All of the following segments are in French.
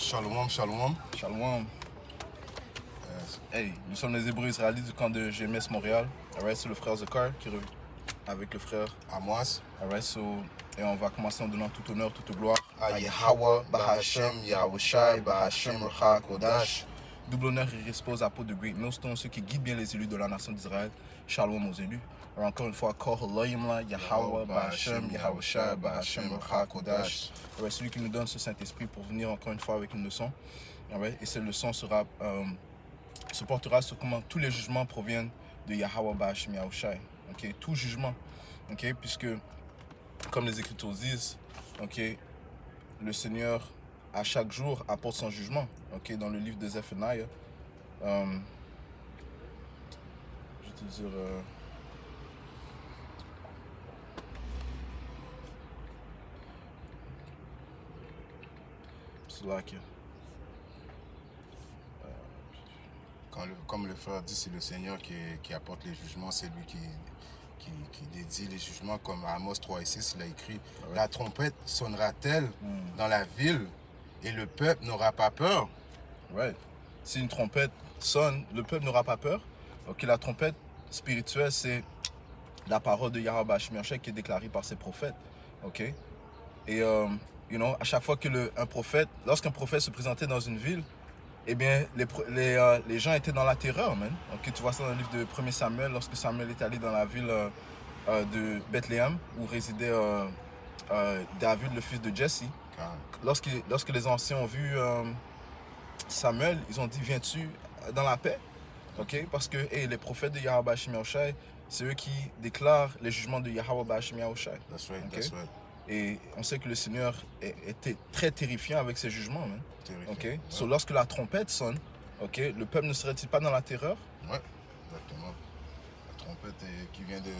Shalom, shalom. Shalom. Hey, nous sommes les Hébreux israélites du camp de GMS Montréal. Alright, c'est le frère Zakar qui revient avec le frère Amos. Alright, et on va commencer en donnant tout honneur, toute gloire à Yahweh, Bahashem, Yahushai, Bahashem, Ruach Kodash. Double honneur et respect aux apôtres de Great Millstone, ceux qui guident bien les élus de la nation d'Israël. Shalom aux élus. Alors encore une fois, Kol Halayimla, Yahweh, Bahashem, Yahushai, Bahashem, Ruach Kodash. Alright, celui qui nous donne ce Saint-Esprit pour venir encore une fois avec une leçon. Alright, et cette leçon se portera sur comment tous les jugements proviennent de Yahweh Bahashem Yahushai. Okay? Tout jugement. Okay? Puisque, comme les Écritures disent, okay, le Seigneur, à chaque jour, apporte son jugement. Okay? Dans le livre de Zephaniah, je vais te dire... c'est là que... Comme le frère dit, c'est le Seigneur qui apporte les jugements, c'est lui qui dédie les jugements, comme Amos 3 et 6, il a écrit « La trompette sonnera-t-elle dans la ville et le peuple n'aura pas peur ?» Ouais. Si une trompette sonne, le peuple n'aura pas peur. Ok, la trompette spirituelle, c'est la parole de Yahweh Bahashem Yahushai qui est déclarée par ses prophètes. Ok. Et, à chaque fois que lorsqu'un prophète se présentait dans une ville, eh bien, les gens étaient dans la terreur, man. Okay, tu vois ça dans le livre de 1 Samuel, lorsque Samuel est allé dans la ville de Bethléem, où résidait David, le fils de Jesse. Lorsque les anciens ont vu Samuel, ils ont dit, viens-tu dans la paix? Okay? Parce que les prophètes de Yahweh Bahashem Yahushai, c'est eux qui déclarent les jugements de Yahweh Bahashem Yahushai. That's right, okay? that's right. Et on sait que le Seigneur était très terrifiant avec ses jugements. Man. Okay? Ouais. So, lorsque la trompette sonne, le peuple ne serait-il pas dans la terreur? Oui, exactement. La trompette qui vient de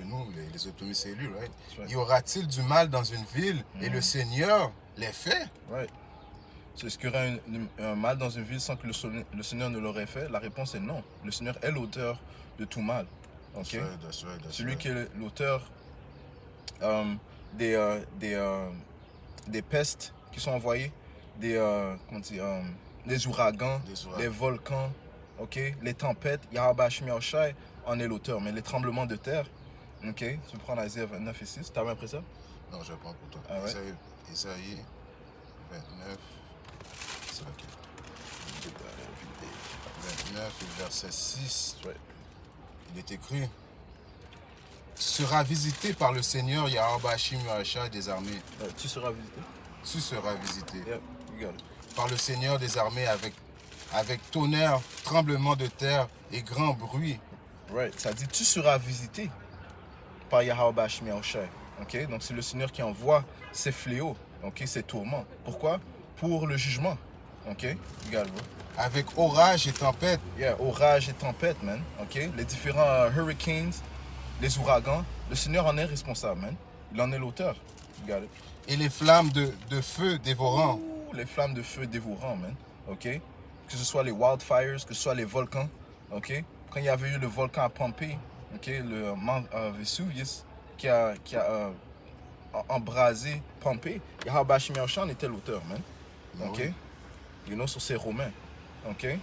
nous, les autonomistes élus. Right? Right. Y aura-t-il du mal dans une ville et le Seigneur les fait? Right. Est-ce qu'il y aurait un mal dans une ville sans que le Seigneur ne l'aurait fait? La réponse est non. Le Seigneur est l'auteur de tout mal. Okay? That's right. Celui qui est l'auteur des pestes qui sont envoyées, des ouragans, des volcans, les tempêtes, Yahweh Bahashem Yahushai en est l'auteur. Mais les tremblements de terre, tu peux prendre Isaïe 29 et 6, t'as même après ça? Non, je vais prendre pour toi. Ah, ouais? Isaïe 29, c'est laquelle? 29 et verset 6, ouais. Il est écrit: Tu seras visité par le Seigneur Yahweh Bahashem Yahushai des armées. Tu seras visité. Tu seras visité. Yep, you got it. Par le Seigneur des armées avec tonnerre, tremblement de terre et grand bruit. Right. Ça dit tu seras visité par Yahweh Bahashem Yahushai. Okay? Donc c'est le Seigneur qui envoie ses fléaux, ses tourments. Pourquoi? Pour le jugement. Okay? You got it, bro. Avec orage et tempête. Yeah, orage et tempête, man. Okay? Les différents hurricanes, les ouragans, le Seigneur en est responsable, man. Il en est l'auteur. You got it. Et les flammes de feu dévorant. Ouh, les flammes de feu dévorant, man. OK? Que ce soit les wildfires, que ce soit les volcans. OK? Quand il y avait eu le volcan à Pompéi, le Mont Vesuvius, qui a embrasé Pompéi, Yahweh Bahashem Yahushai en était l'auteur, man. OK? Oui. Sur ses Romains. OK? Et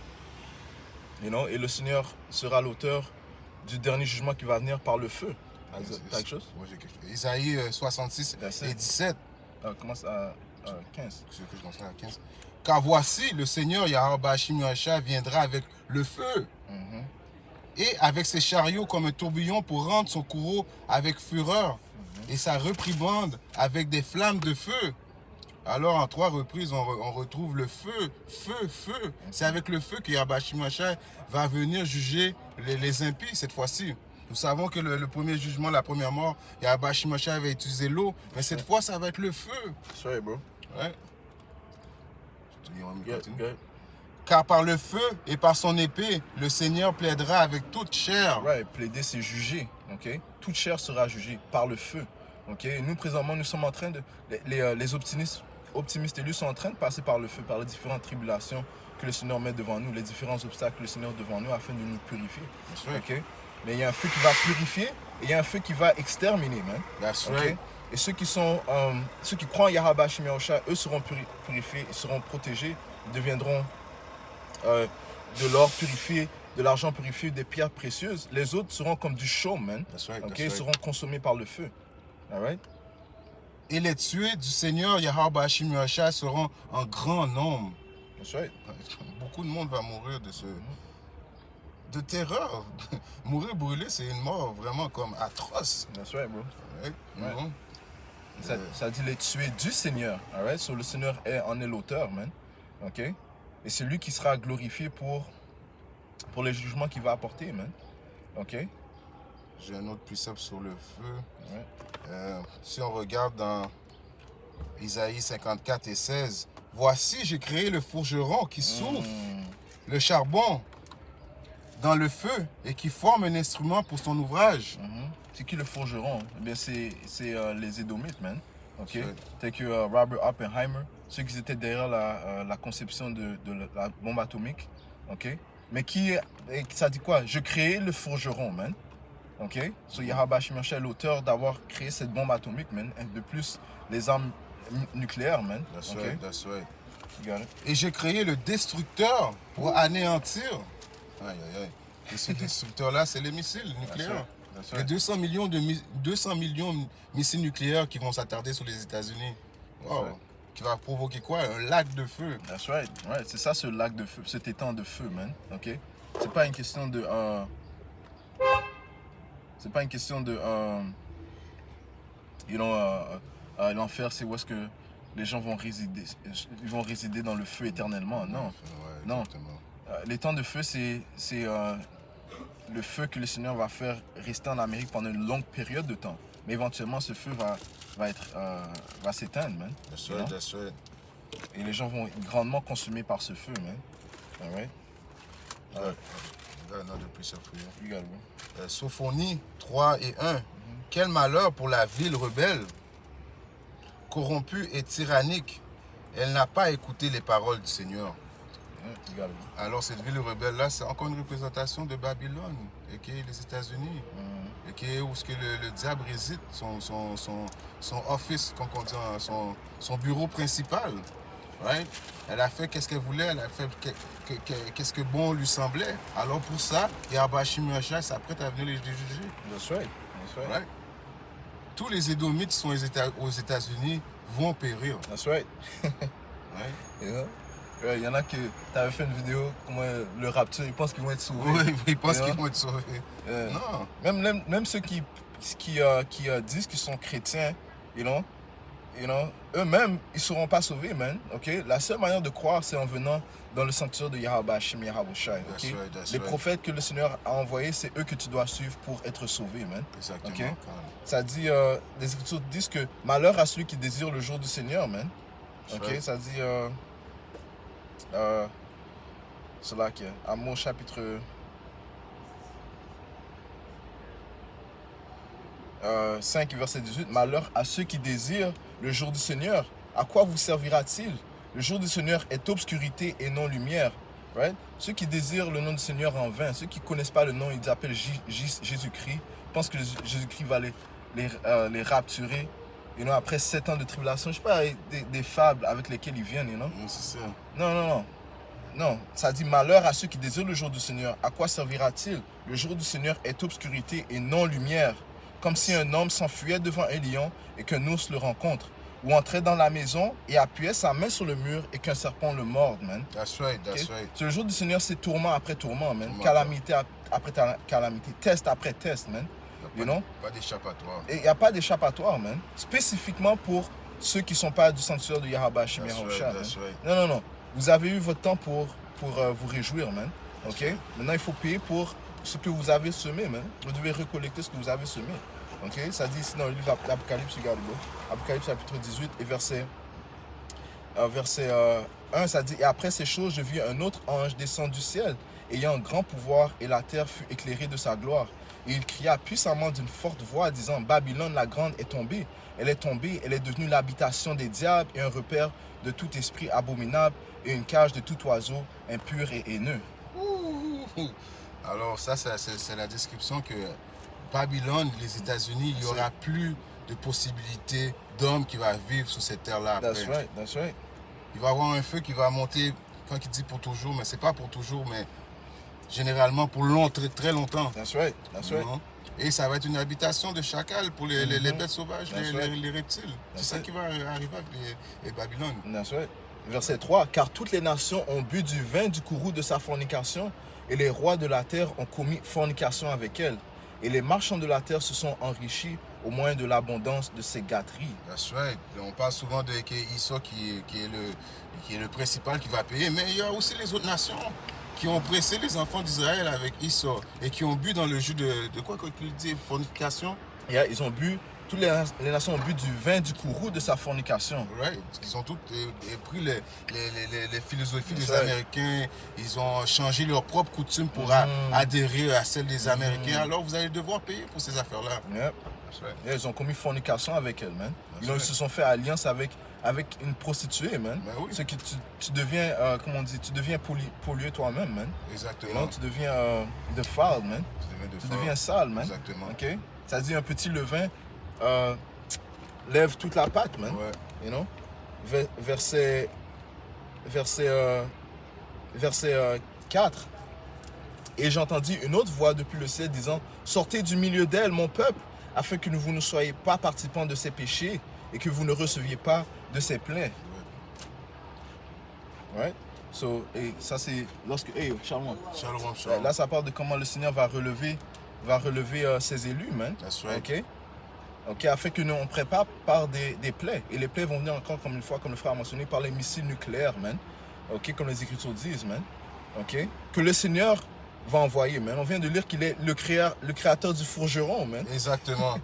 le Seigneur sera l'auteur du dernier jugement qui va venir par le feu. T'as quelque chose? Oui, j'ai quelque chose. Isaïe 66 et 17. Commence à 15. C'est que je commence à 15. Car voici, le Seigneur Yahweh Bahashem Yahushai viendra avec le feu et avec ses chariots comme un tourbillon pour rendre son courroux avec fureur et sa réprimande avec des flammes de feu. Alors, en 3 reprises, on retrouve le feu, feu. C'est avec le feu que Yahweh Bahashem Yahushai va venir juger les impies cette fois-ci. Nous savons que le premier jugement, la première mort, Yahweh Bahashem Yahushai avait utilisé l'eau, mais cette fois, ça va être le feu. That's right, bro. Ouais. Yeah. Car par le feu et par son épée, le Seigneur plaidera avec toute chair. Right, plaider, c'est juger. Toute chair sera jugée par le feu. Nous, présentement, nous sommes en train de... Les optimistes élus sont en train de passer par le feu, par les différentes tribulations que le Seigneur met devant nous, les différents obstacles que le Seigneur devant nous afin de nous purifier. That's right. Mais il y a un feu qui va purifier et il y a un feu qui va exterminer, man. That's right. Et ceux qui croient en Yahweh Hashem Yahushua, eux seront purifiés, ils seront protégés, ils deviendront de l'or purifié, de l'argent purifié, des pierres précieuses. Les autres seront comme du chaume, man. That's right, Ils seront consommés par le feu. All right? Et les tués du Seigneur Yahweh Hashem Yahushua seront en grand nombre. That's right. Beaucoup de monde va mourir de terreur. Mourir brûlé, c'est une mort vraiment comme atroce. That's right, bro. Right? Ouais. Ça dit les tués du Seigneur. All right? So, le Seigneur en est l'auteur, man. OK? Et c'est lui qui sera glorifié pour les jugements qu'il va apporter, man. OK? J'ai un autre précepte sur le feu. Ouais. Si on regarde dans Isaïe 54 et 16, voici, j'ai créé le forgeron qui souffle le charbon dans le feu et qui forme un instrument pour son ouvrage. C'est qui le forgeron? Eh bien, c'est les Édomites, man. OK? Ouais. Tel que Robert Oppenheimer, ceux qui étaient derrière la conception de la bombe atomique. OK? Mais ça dit quoi? Je créais le forgeron, man. OK? So, Yahweh Hashem Yahushua est l'auteur d'avoir créé cette bombe atomique, man. Et de plus, les armes nucléaires, man. That's OK? right, that's right. You got it? Et j'ai créé le destructeur pour anéantir. Aïe, aïe, aïe. Et ce destructeur-là, c'est les missiles nucléaires. That's Il y a right. 200 millions de missiles nucléaires qui vont s'attarder sur les États-Unis. Wow. right. Qui va provoquer quoi? Un lac de feu. That's right. Ouais, c'est ça, ce lac de feu, cet étang de feu, man. OK? C'est pas une question de... c'est pas une question de... l'enfer, c'est où est-ce que les gens vont résider. Ils vont résider dans le feu éternellement. Non. Ouais, Non. exactement. L'étang de feu, c'est le feu que le Seigneur va faire rester en Amérique pendant une longue période de temps. Mais éventuellement, ce feu va s'éteindre, man. That's You right, know? that's right. Et les gens vont être grandement consumés par ce feu, man. All right? I got another precept for you. You got it, bro. Sophonie 3 et 1. Quel malheur pour la ville rebelle, corrompue et tyrannique. Elle n'a pas écouté les paroles du Seigneur. Yeah, you got it, bro. Alors cette ville rebelle-là, c'est encore une représentation de Babylone, et qui est les États-Unis, et qui est où ce que le diable réside, son office, comme on dit, son bureau principal. Right? Elle a fait qu'est-ce qu'elle voulait, elle a fait qu'est-ce que bon lui semblait. Alors pour ça, Yahweh Hashem Yahushua s'apprête à venir les juger. That's right. That's right. Right? Tous les Édomites qui sont aux États-Unis vont périr. That's right. Right? Yeah. Ouais, il y en a qui... T'avais fait une vidéo, comment le rapture, ils pensent qu'ils vont être sauvés. Oui, ils pensent Yeah. qu'ils vont être sauvés. Yeah. Non. Même ceux qui disent qu'ils sont chrétiens, you know, eux-mêmes, ils ne seront pas sauvés, man. Okay? La seule manière de croire, c'est en venant dans le sanctuaire de Yahweh Hashem Yahushua. That's Okay? right, that's Les right. prophètes que le Seigneur a envoyés, c'est eux que tu dois suivre pour être sauvé, man. Exactement. Ok. Ça dit, les Écritures disent que malheur à celui qui désire le jour du Seigneur, man. That's Ok, right. ça dit, c'est là qu'il y a Amos chapitre 5, verset 18. Malheur à ceux qui désirent le jour du Seigneur. À quoi vous servira-t-il? Le jour du Seigneur est obscurité et non lumière. Right? Ceux qui désirent le nom du Seigneur en vain, ceux qui ne connaissent pas le nom, ils appellent Jésus-Christ, pensent que Jésus-Christ va les rapturer. Après 7 ans de tribulation, je sais pas, des fables avec lesquelles ils viennent. C'est ça. Non, ça dit malheur à ceux qui désirent le jour du Seigneur. À quoi servira-t-il? Le jour du Seigneur est obscurité et non lumière. Comme si un homme s'enfuyait devant un lion et qu'un ours le rencontre. Ou entrait dans la maison et appuyait sa main sur le mur et qu'un serpent le morde, man. That's right, that's Okay? right. Sur le jour du Seigneur, c'est tourment après tourment, man. Tourment. Calamité après calamité. Test après test, man. Il You n'y a know? pas d'échappatoire. Et il n'y a pas d'échappatoire, man. Spécifiquement pour ceux qui ne sont pas du sanctuaire de Yahweh Hashem That's Yahushua, right, man. that's right. Non. Vous avez eu votre temps pour vous réjouir, man. OK? right. Maintenant, il faut payer pour ce que vous avez semé, man. Vous devez récollecter ce que vous avez semé. OK? Ça dit ici dans le livre d'Apocalypse, regardez-le. Apocalypse chapitre 18 et verset 1, ça dit « Et après ces choses, je vis un autre ange descendre du ciel, ayant un grand pouvoir, et la terre fut éclairée de sa gloire. Et il cria puissamment d'une forte voix, disant « Babylone la grande est tombée. Elle est tombée, elle est devenue l'habitation des diables et un repère de tout esprit abominable et une cage de tout oiseau impur et haineux. » Ouh. Alors ça, c'est la description que Babylone, les États-Unis, il n'y aura plus de possibilités d'hommes qui va vivre sur cette terre-là après. That's right. Il va y avoir un feu qui va monter, quand il dit pour toujours, mais c'est pas pour toujours, mais généralement pour très, très longtemps. That's right. Et ça va être une habitation de chacal pour les bêtes sauvages, les reptiles. C'est ça qui va arriver avec les Babylone. That's right. Verset 3, car toutes les nations ont bu du vin du courroux de sa fornication, et les rois de la terre ont commis fornication avec elle. Et les marchands de la terre se sont enrichis au moyen de l'abondance de ses gâteries. That's right. On parle souvent de Esau qui est le principal qui va payer, mais il y a aussi les autres nations qui ont pressé les enfants d'Israël avec Esau et qui ont bu dans le jus de quoi qu'il dit, fornication. Yeah, ils ont bu, toutes les nations ont bu du vin du courroux de sa fornication. Right. Ils ont tous pris les philosophies des Américains, ils ont changé leurs propres coutumes pour adhérer à celles des Américains. Alors vous allez devoir payer pour ces affaires-là. Yep. Yeah, ils ont commis fornication avec elle, man. Ils se sont fait alliance avec une prostituée, man. Ben oui. C'est que tu deviens, comment on dit, tu deviens pollué toi-même, man. Exactement. Tu deviens defiled, man. Tu deviens sale, man. Exactement. Ok. Ça dit un petit levain lève toute la pâte, man. Ouais. You know? Verset 4. Et j'entendis une autre voix depuis le ciel disant, sortez du milieu d'elle, mon peuple, afin que vous ne soyez pas participants de ses péchés et que vous ne receviez pas de ses plaies. Right? So, et ça c'est lorsque... Hey, Shalom. Là, ça parle de comment le Seigneur va relever ses élus, man. That's right. Ok, afin que nous on prépare par des plaies. Et les plaies vont venir encore, comme une fois, comme le frère a mentionné, par les missiles nucléaires, man. Ok, comme les Écritures disent, man. Ok, que le Seigneur va envoyer, man. On vient de lire qu'il est le créateur du forgeron, man. Exactement.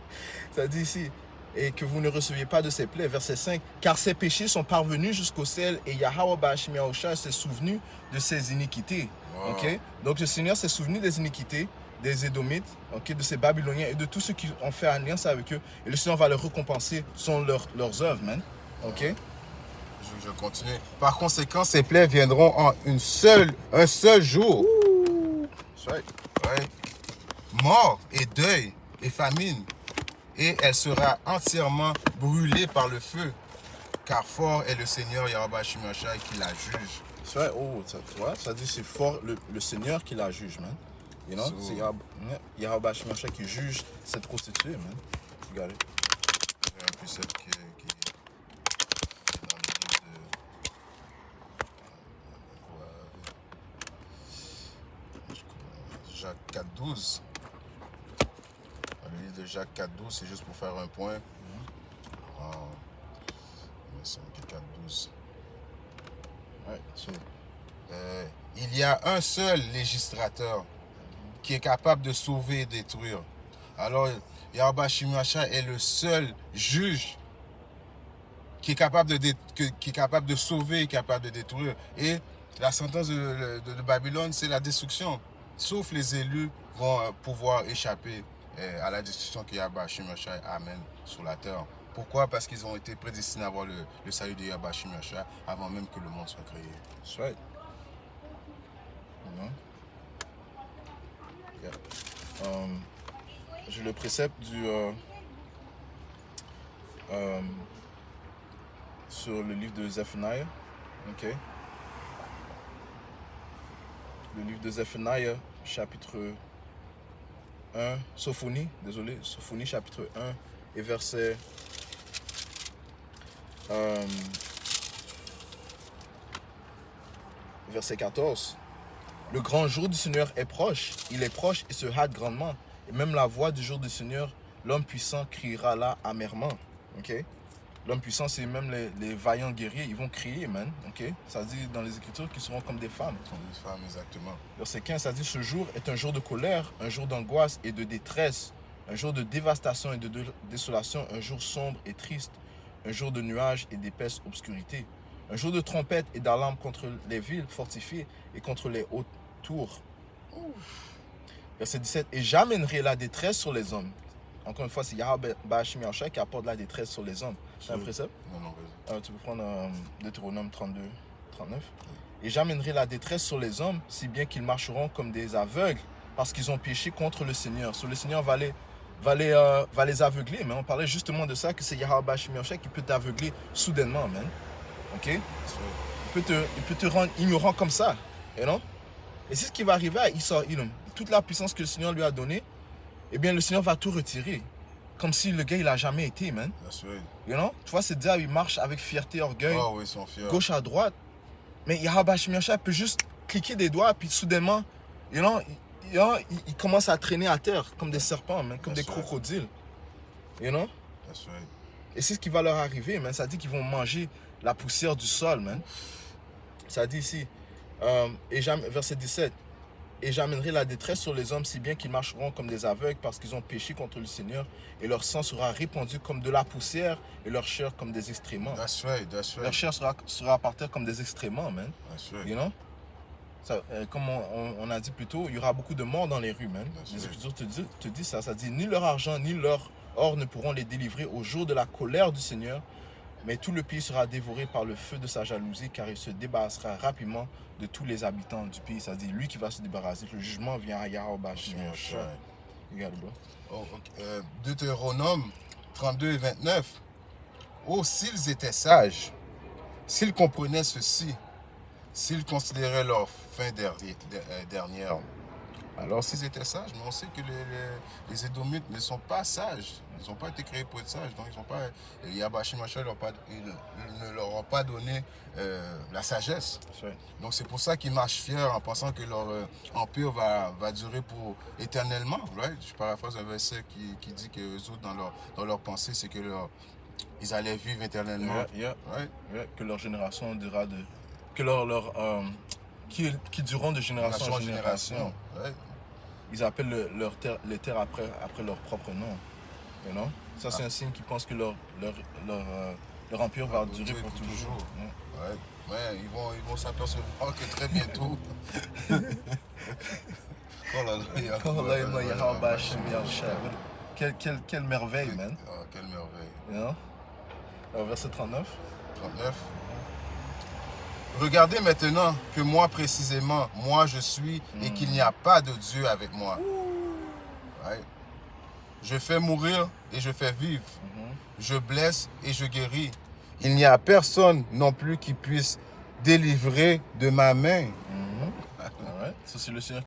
Ça dit ici, et que vous ne receviez pas de ses plaies. Verset 5, car ses péchés sont parvenus jusqu'au ciel et Yahweh Ba'ashim Yahushua s'est souvenu de ses iniquités. Wow. Ok, donc le Seigneur s'est souvenu des iniquités des Édomites, okay, de ces Babyloniens et de tous ceux qui ont fait alliance avec eux. Et le Seigneur va les récompenser selon leurs œuvres, man. Ok. Je continue. Par conséquent, ces plaies viendront en un seul jour. Right. Ouais. Mort et deuil et famine. Et elle sera entièrement brûlée par le feu. Car fort est le Seigneur Yahweh Ba'ashim Yahushua qui la juge. Ouais, ça dit c'est fort le Seigneur qui la juge, man. You know? C'est Yahweh Ba'ashim Yahushua qui juge cette prostituée, man. Regardez. J'ai un précepte qui est dans le livre de Jacques 4.12. Le livre de Jacques 4.12, c'est juste pour faire un point. C'est 4.12. Ouais, il y a un seul législateur qui est capable de sauver et détruire. Alors, Yahweh Ba'ashim Yahushua est le seul juge qui est capable de sauver et capable de détruire. Et la sentence de Babylone, c'est la destruction. Sauf les élus vont pouvoir échapper à la destruction que Yahweh Ba'ashim Yahushua amène sur la terre. Pourquoi? Parce qu'ils ont été prédestinés à avoir le salut de Yahweh Ba'ashim Yahushua avant même que le monde soit créé. That's right. Yeah. J'ai le précepte sur le livre de Zephaniah. Ok. Le livre de Zephaniah, chapitre 1, Sophonie chapitre 1 et verset 14. Le grand jour du Seigneur est proche, il est proche et se hâte grandement. Et même la voix du jour du Seigneur, l'homme puissant criera là amèrement. Ok? L'homme puissant, c'est même les vaillants guerriers, ils vont crier, man. Ok? Ça dit dans les Écritures qu'ils seront comme des femmes. Comme des femmes, exactement. Verset 15, ça dit, ce jour est un jour de colère, un jour d'angoisse et de détresse, un jour de dévastation et de désolation, un jour sombre et triste, un jour de nuages et d'épaisse obscurité, un jour de trompette et d'alarme contre les villes fortifiées et contre les hautes tours. Verset 17, et j'amènerai la détresse sur les hommes. Encore une fois, c'est Yahweh Ba'ashim Yahushua qui apporte la détresse sur les hommes. C'est un précepte? Non, tu peux prendre Deutéronome 32, 39. Et j'amènerai la détresse sur les hommes, si bien qu'ils marcheront comme des aveugles, parce qu'ils ont péché contre le Seigneur. So, le Seigneur va va les aveugler. Mais on parlait justement de ça, que c'est Yahweh Shemioshai qui peut t'aveugler soudainement, man. Ok? Il peut te rendre ignorant comme ça. You know? Et c'est ce qui va arriver à Issa Edom. Toute la puissance que le Seigneur lui a donnée, eh bien, le Seigneur va tout retirer. Comme si le gars, il n'a jamais été, man. You know? Tu vois, c'est dire, il marche avec fierté, orgueil, oui, ils sont fiers. Gauche à droite. Mais Yahweh Shemioshai peut juste cliquer des doigts, puis soudainement, you know, il commence à traîner à terre comme des serpents, man, comme des crocodiles. You know? Et c'est ce qui va leur arriver, man. Ça dit qu'ils vont manger la poussière du sol, man. Ça dit ici, verset 17, « Et j'amènerai la détresse sur les hommes si bien qu'ils marcheront comme des aveugles parce qu'ils ont péché contre le Seigneur, et leur sang sera répandu comme de la poussière, et leur chair comme des excréments. » Leur chair sera par terre comme des excréments, man. You know? Ça, comme on a dit plus tôt, il y aura beaucoup de morts dans les rues, man. Les Écritures te disent ça. Ça dit, ni leur argent, ni leur or ne pourront les délivrer au jour de la colère du Seigneur, mais tout le pays sera dévoré par le feu de sa jalousie, car il se débarrassera rapidement de tous les habitants du pays. Ça dit, lui qui va se débarrasser. Le jugement vient à Yahweh Shemioshai. Regarde, bro. Deutéronome 32 et 29. Oh, s'ils étaient sages, s'ils comprenaient ceci, s'ils considéraient leur fin dernière. Alors, s'ils étaient sages, mais on sait que les Édomites ne sont pas sages. Ils n'ont pas été créés pour être sages. Donc, ils n'ont pas. Yahweh Shemioshai ne leur a pas donné la sagesse. Donc, c'est pour ça qu'ils marchent fiers en pensant que leur empire va durer pour éternellement. Right? Je paraphrase un verset qui dit que les autres, dans leur pensée, c'est que ils allaient vivre éternellement. Right? Que leur génération durera de. Que qui dureront de génération en génération. Ouais. Ils appellent les terres après leur propre nom. You know? Ça, c'est un signe qu'ils pensent que leur empire va durer pour toujours. Ouais, ils vont s'apercevoir que très bientôt. Quelle merveille, man. Quelle merveille. You know? Verset 39. Regardez maintenant que moi précisément, moi je suis et qu'il n'y a pas de Dieu avec moi. Ouais. Je fais mourir et je fais vivre. Je blesse et je guéris. Il n'y a personne non plus qui puisse délivrer de ma main. Ça, c'est le Seigneur